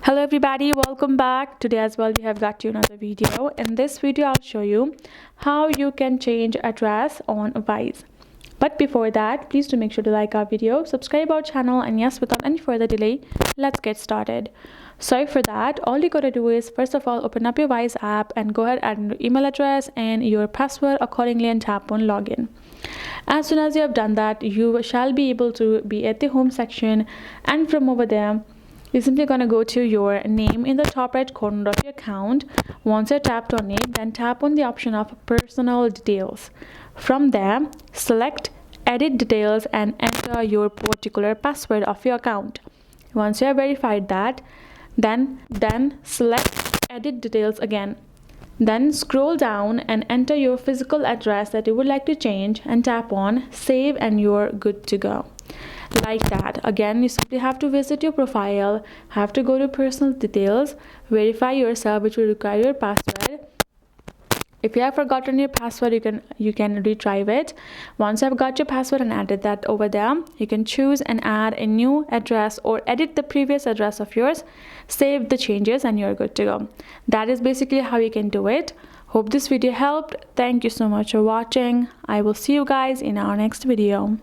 Hello everybody, welcome back. Today as well we have got you another video. In this video I'll show you how you can change address on Wise. But before that, please do make sure to like our video, subscribe our channel, and yes, without any further delay, let's get started. So for that, all you gotta do is first of all open up your Wise app and go ahead and add your email address and your password accordingly and tap on login. As soon as you have done that, you shall be able to be at the home section, and from over there you're simply going to go to your name in the top right corner of your account. Once you're tapped on it, then tap on the option of personal details. From there, select edit details and enter your particular password of your account. Once you have verified that, then select edit details again. Then scroll down and enter your physical address that you would like to change and tap on save, and you're good to go. Like that. Again, you simply have to visit your profile, have to go to personal details, verify yourself, which will require your password. If you have forgotten your password, you can retrieve it. Once you have got your password and added that over there, you can choose and add a new address or edit the previous address of yours, save the changes, and you're good to go. That is basically how you can do it. Hope this video helped. Thank you so much for watching. I will see you guys in our next video.